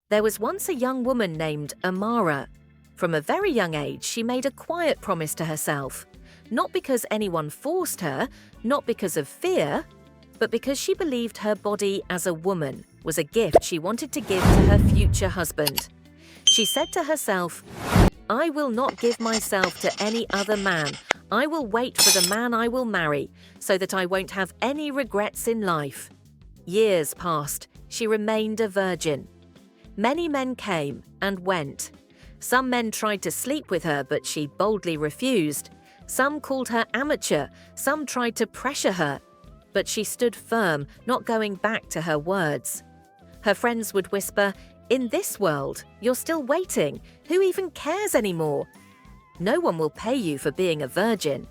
There was once a young woman named Amara. From a very young age, she made a quiet promise to herself, not because anyone forced her, not because of fear, but because she believed her body as a woman was a gift she wanted to give to her future husband. She said to herself, "I will not give myself to any other man. I will wait for the man I will marry, so that I won't have any regrets in life." Years passed. She remained a virgin. Many men came and went. Some men tried to sleep with her, but she boldly refused. Some called her amateur, some tried to pressure her, but she stood firm, not going back to her words. Her friends would whisper, "In this world, you're still waiting. Who even cares anymore?" No one will pay you for being a virgin.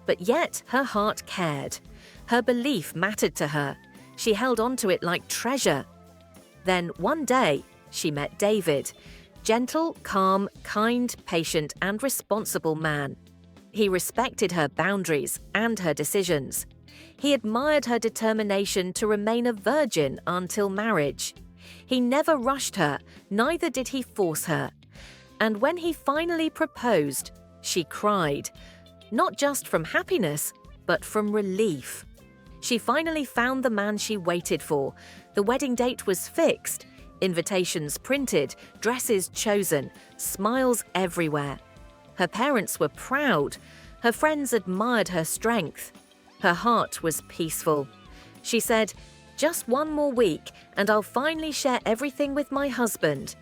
But yet her heart cared. Her belief mattered to her. She held on to it like treasure. Then one day, she met David. Gentle, calm, kind, patient, and responsible man. He respected her boundaries and her decisions. He admired her determination to remain a virgin until marriage. He never rushed her, neither did he force her. And when he finally proposed, she cried, not just from happiness, but from relief. She finally found the man she waited for. The wedding date was fixed, invitations printed, dresses chosen, smiles everywhere. Her parents were proud. Her friends admired her strength. Her heart was peaceful. She said, "Just one more week, and I'll finally share everything with my husband."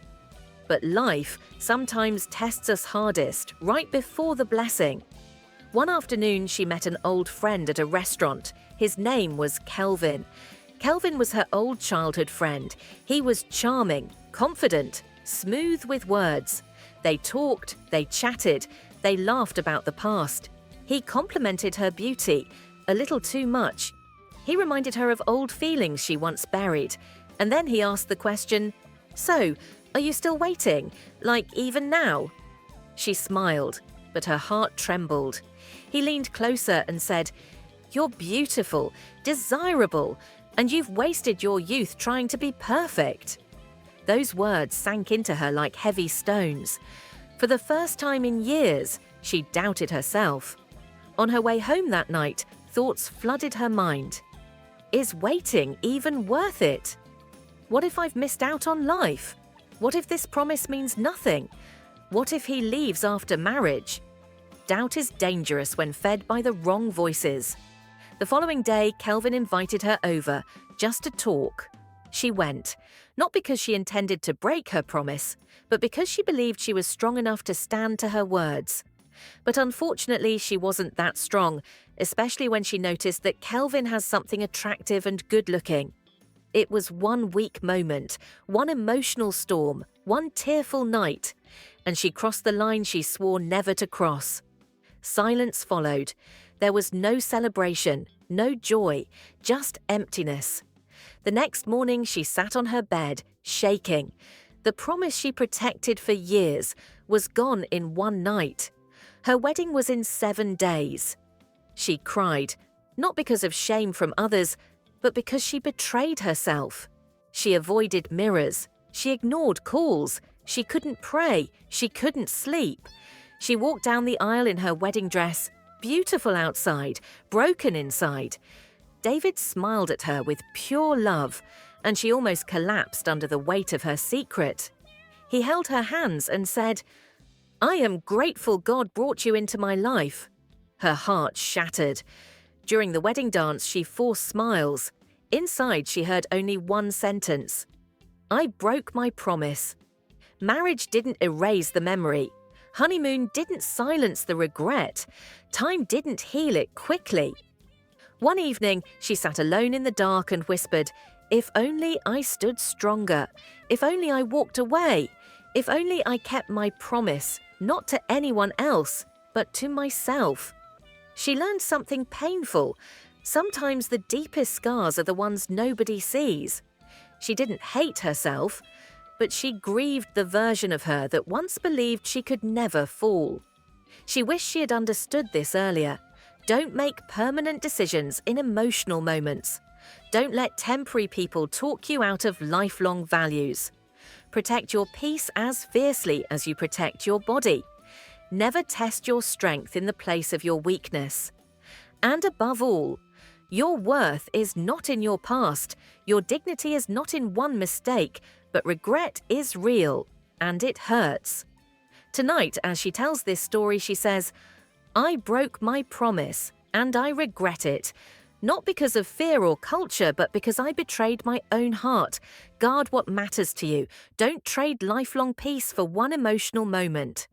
But life sometimes tests us hardest right before the blessing. One afternoon, she met an old friend at a restaurant. His name was Kelvin. Kelvin was her old childhood friend. He was charming, confident, smooth with words. They talked, they chatted, they laughed about the past. He complimented her beauty, a little too much. He reminded her of old feelings she once buried. And then he asked the question, "So, are you still waiting? Like even now?" She smiled, but her heart trembled. He leaned closer and said, "You're beautiful, desirable, and you've wasted your youth trying to be perfect." Those words sank into her like heavy stones. For the first time in years, she doubted herself. On her way home that night, thoughts flooded her mind. Is waiting even worth it? What if I've missed out on life? What if this promise means nothing? What if he leaves after marriage? Doubt is dangerous when fed by the wrong voices. The following day, Kelvin invited her over, just to talk. She went, not because she intended to break her promise, but because she believed she was strong enough to stand to her words. But unfortunately, she wasn't that strong, especially when she noticed that Kelvin has something attractive and good-looking. It was one weak moment, one emotional storm, one tearful night, and she crossed the line she swore never to cross. Silence followed. There was no celebration, no joy, just emptiness. The next morning, she sat on her bed, shaking. The promise she protected for years was gone in one night. Her wedding was in 7 days. She cried, not because of shame from others, but because she betrayed herself. She avoided mirrors. She ignored calls. She couldn't pray. She couldn't sleep. She walked down the aisle in her wedding dress, beautiful outside, broken inside. David smiled at her with pure love, and she almost collapsed under the weight of her secret. He held her hands and said, "I am grateful God brought you into my life." Her heart shattered. During the wedding dance, she forced smiles. Inside, she heard only one sentence. "I broke my promise." Marriage didn't erase the memory. Honeymoon didn't silence the regret. Time didn't heal it quickly. One evening, she sat alone in the dark and whispered, "If only I stood stronger. If only I walked away. If only I kept my promise, not to anyone else, but to myself." She learned something painful. Sometimes the deepest scars are the ones nobody sees. She didn't hate herself, but she grieved the version of her that once believed she could never fall. She wished she had understood this earlier. Don't make permanent decisions in emotional moments. Don't let temporary people talk you out of lifelong values. Protect your peace as fiercely as you protect your body. Never test your strength in the place of your weakness. And above all, your worth is not in your past, your dignity is not in one mistake, but regret is real, and it hurts. Tonight, as she tells this story, she says, "I broke my promise, and I regret it. Not because of fear or culture, but because I betrayed my own heart. Guard what matters to you. Don't trade lifelong peace for one emotional moment."